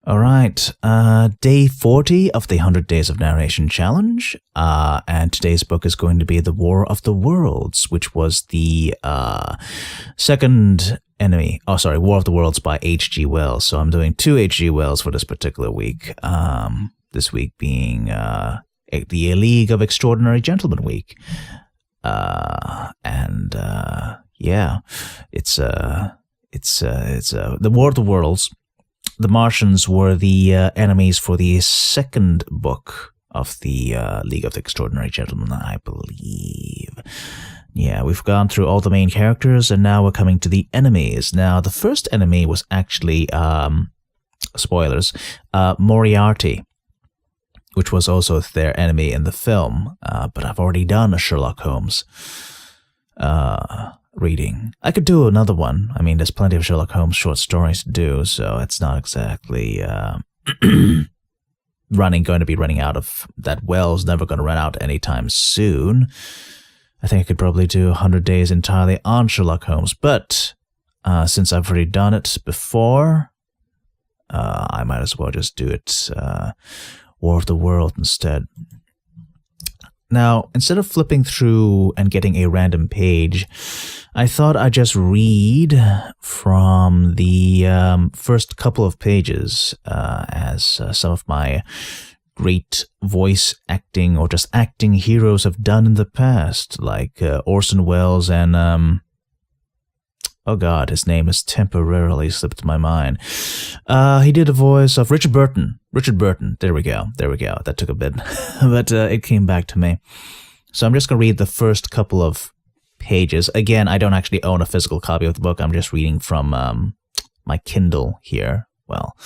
All right, day 40 of the 100 Days of Narration Challenge, and today's book is going to be The War of the Worlds, which was the second enemy, War of the Worlds by H.G. Wells. So I'm doing 2 H.G. Wells for this particular week, this week being the League of Extraordinary Gentlemen week. It's The War of the Worlds. The Martians were the enemies for the second book of the League of the Extraordinary Gentlemen, I believe. Yeah, we've gone through all the main characters, and now we're coming to the enemies. Now, the first enemy was actually, spoilers, Moriarty, which was also their enemy in the film, but I've already done a Sherlock Holmes reading. I could do another one. I mean, there's plenty of Sherlock Holmes short stories to do, so it's not exactly going to be running out of that. Well's never going to run out anytime soon. I think I could probably do 100 days entirely on Sherlock Holmes, but since I've already done it before, I might as well just do it War of the World instead. Now, instead of flipping through and getting a random page, I thought I'd just read from the first couple of pages, as some of my great voice acting or just acting heroes have done in the past, like Orson Welles and, oh god, his name has temporarily slipped my mind. He did a voice of Richard Burton. There we go. That took a bit, but it came back to me. So I'm just going to read the first couple of pages. Again, I don't actually own a physical copy of the book. I'm just reading from my Kindle here. Well,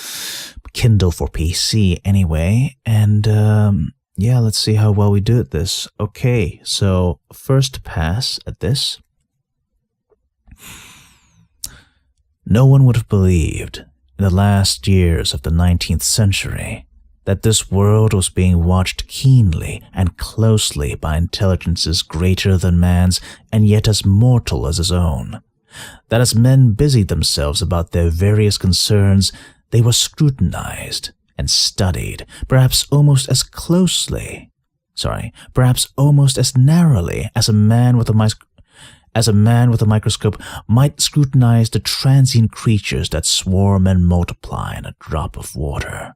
Kindle for PC anyway. And yeah, let's see how well we do at this. Okay, so first pass at this. No one would have believed, in the last years of the 19th century, that this world was being watched keenly and closely by intelligences greater than man's and yet as mortal as his own. That as men busied themselves about their various concerns, they were scrutinized and studied, perhaps almost as narrowly as a man with a microscope might scrutinize the transient creatures that swarm and multiply in a drop of water.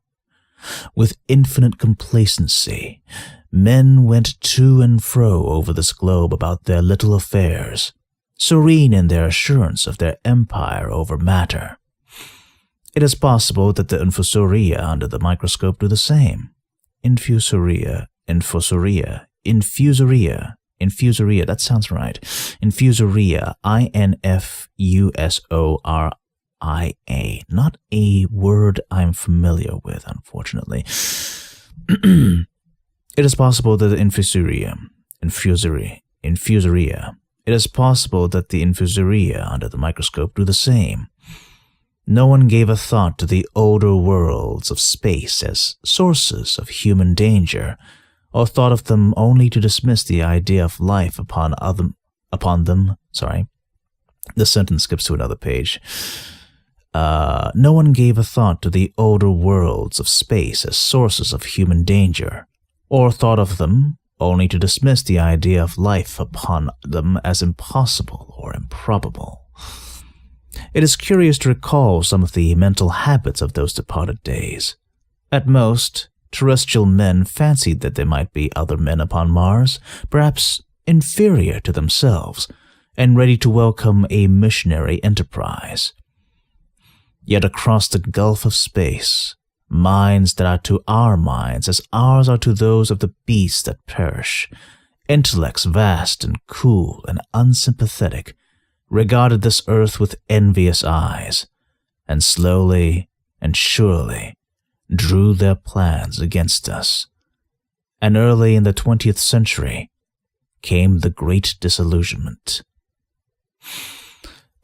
With infinite complacency, men went to and fro over this globe about their little affairs, serene in their assurance of their empire over matter. It is possible that the infusoria under the microscope do the same. Infusoria, that sounds right. Infusoria, I-N-F-U-S-O-R-I-A. Not a word I'm familiar with, unfortunately. It is possible that the infusoria, it is possible that the infusoria under the microscope do the same. No one gave a thought to the older worlds of space as sources of human danger, or thought of them only to dismiss the idea of life upon them. Sorry, the sentence skips to another page. No one gave a thought to the older worlds of space as sources of human danger, or thought of them only to dismiss the idea of life upon them as impossible or improbable. It is curious to recall some of the mental habits of those departed days. At most, terrestrial men fancied that there might be other men upon Mars, perhaps inferior to themselves, and ready to welcome a missionary enterprise. Yet across the gulf of space, minds that are to our minds as ours are to those of the beasts that perish, intellects vast and cool and unsympathetic, regarded this earth with envious eyes, and slowly and surely drew their plans against us. And early in the 20th century came the Great Disillusionment.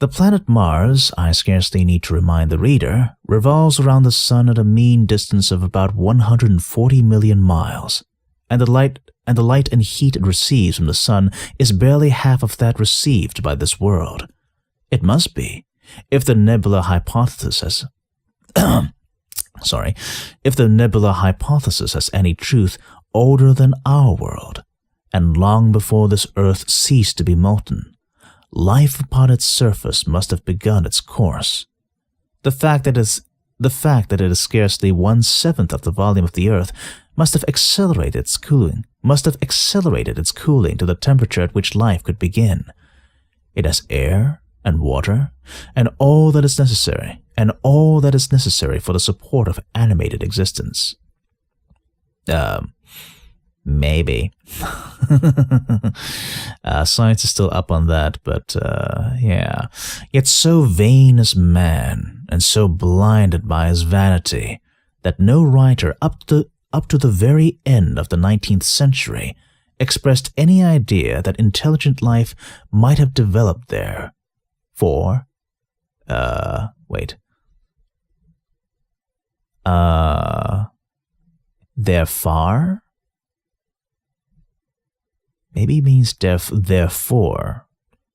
The planet Mars, I scarcely need to remind the reader, revolves around the Sun at a mean distance of about 140 million miles, and the light and heat it receives from the Sun is barely half of that received by this world. It must be, if the nebula hypothesis if the nebula hypothesis has any truth, older than our world, and long before this Earth ceased to be molten, life upon its surface must have begun its course. The fact that it is scarcely 1/7 of the volume of the Earth must have accelerated its cooling to the temperature at which life could begin. It has air and water and all that is necessary for the support of animated existence. Maybe. Science is still up on that, but yeah. Yet so vain is man, and so blinded by his vanity, that no writer up to the very end of the 19th century expressed any idea that intelligent life might have developed there. Therefore? Maybe it means therefore.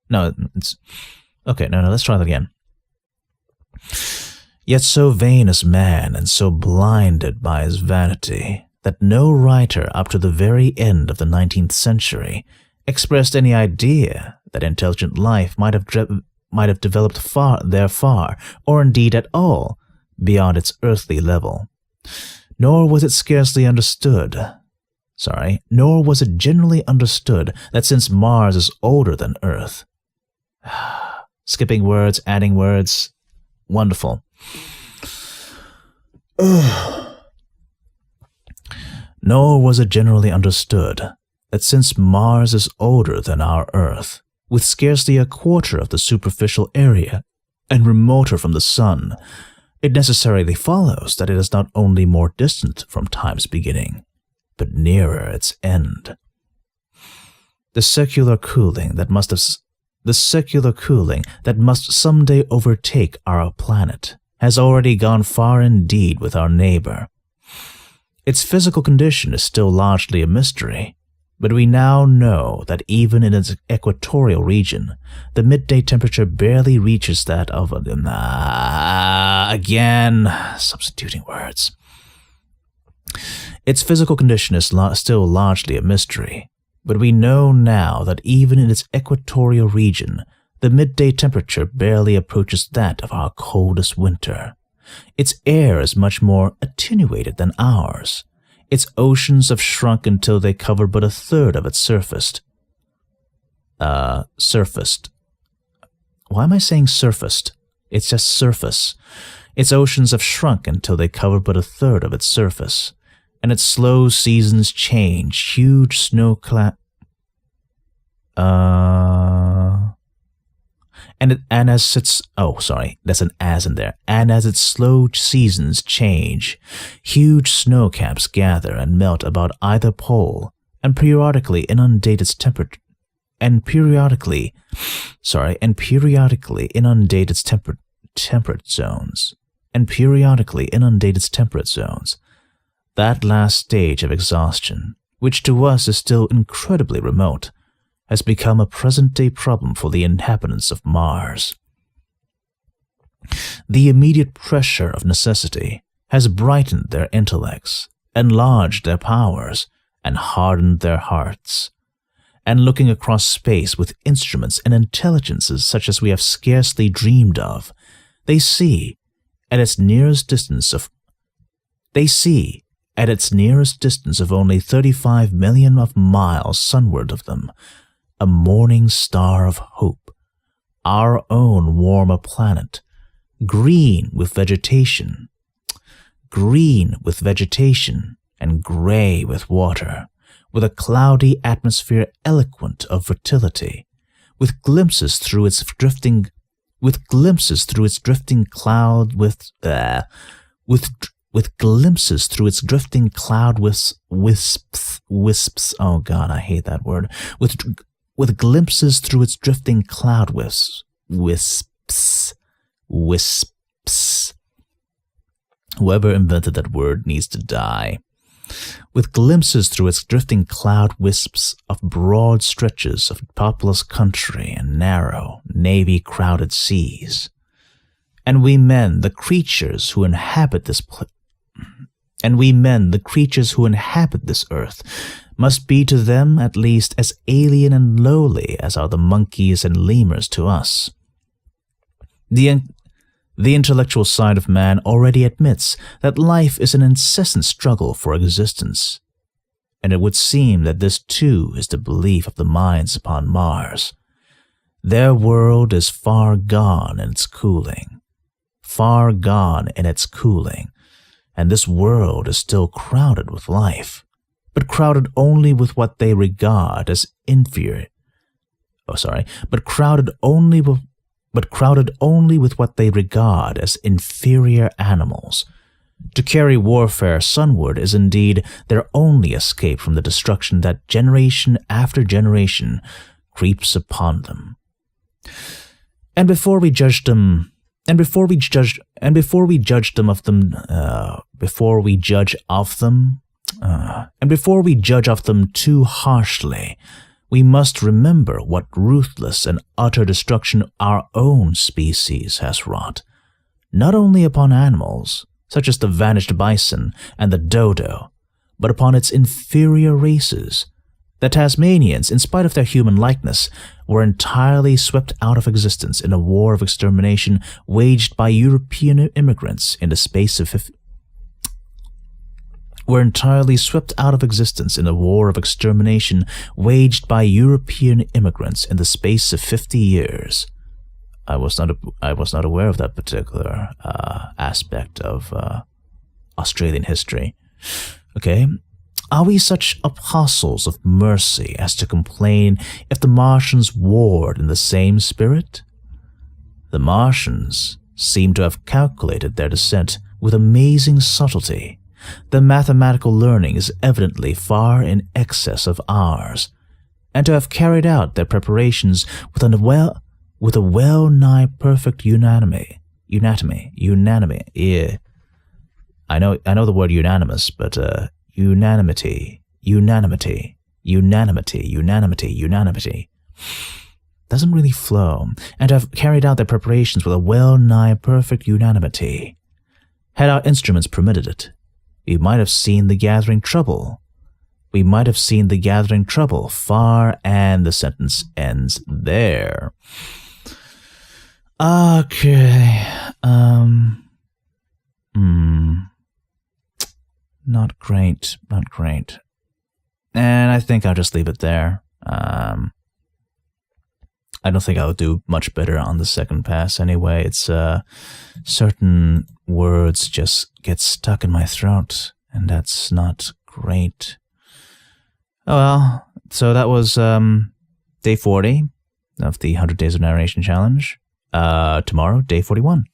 No, it's... Okay, no, let's try that again. Yet so vain is man, and so blinded by his vanity, that no writer up to the very end of the 19th century expressed any idea that intelligent life might have developed far, or indeed at all, beyond its earthly level. Nor was it generally understood that since Mars is older than Earth. Skipping words, adding words. Wonderful. Nor was it generally understood that since Mars is older than our Earth, with scarcely a quarter of the superficial area, and remoter from the Sun, it necessarily follows that it is not only more distant from time's beginning, but nearer its end. The secular cooling that must someday overtake our planet has already gone far indeed with our neighbor. Its physical condition is still largely a mystery, but we now know that even in its equatorial region, the midday temperature barely reaches that of again, substituting words. Its physical condition is still largely a mystery, but we know now that even in its equatorial region, the midday temperature barely approaches that of our coldest winter. Its air is much more attenuated than ours. Its oceans have shrunk until they cover but a third of its surface. Surfaced. Why am I saying surfaced? It's just surface. Its oceans have shrunk until they cover but a third of its surface, and its slow seasons change. Huge snow And as its slow seasons change, huge snow caps gather and melt about either pole, and periodically inundate its temperate zones. That last stage of exhaustion, which to us is still incredibly remote, has become a present-day problem for the inhabitants of Mars. The immediate pressure of necessity has brightened their intellects, enlarged their powers, and hardened their hearts. And looking across space with instruments and intelligences such as we have scarcely dreamed of, they see, at its nearest distance of only 35 million of miles sunward of them, a morning star of hope, our own warmer planet, green with vegetation and gray with water, with a cloudy atmosphere eloquent of fertility, with glimpses through its drifting cloud wisps. Oh God, I hate that word. With glimpses through its drifting cloud wisps. Whoever invented that word needs to die. With glimpses through its drifting cloud wisps of broad stretches of populous country and narrow, navy-crowded seas. And we men, the creatures who inhabit and we men, the creatures who inhabit this earth, must be to them at least as alien and lowly as are the monkeys and lemurs to us. The intellectual side of man already admits that life is an incessant struggle for existence, and it would seem that this too is the belief of the minds upon Mars. Their world is far gone in its cooling, and this world is still crowded with life, but crowded only with what they regard as inferior. But crowded only with what they regard as inferior animals. To carry warfare sunward is indeed their only escape from the destruction that generation after generation creeps upon them. And before we judge them too harshly, we must remember what ruthless and utter destruction our own species has wrought, not only upon animals, such as the vanished bison and the dodo, but upon its inferior races. The Tasmanians, in spite of their human likeness, were entirely swept out of existence in a war of extermination waged by European immigrants in the space of 50 years. I was not aware of that particular aspect of Australian history. Okay, are we such apostles of mercy as to complain if the Martians warred in the same spirit? The Martians seem to have calculated their descent with amazing subtlety. Their mathematical learning is evidently far in excess of ours, and to have carried out their preparations with a well-nigh perfect unanimity. Yeah. I know the word unanimous, but unanimity doesn't really flow, and to have carried out their preparations with a well-nigh perfect unanimity. Had our instruments permitted it, we might have seen the gathering trouble. Far, and the sentence ends there. Okay. Not great. And I think I'll just leave it there. I don't think I'll do much better on the second pass anyway. It's certain words just get stuck in my throat, and that's not great. Oh well, so that was day 40 of the 100 Days of Narration Challenge. Tomorrow, day 41.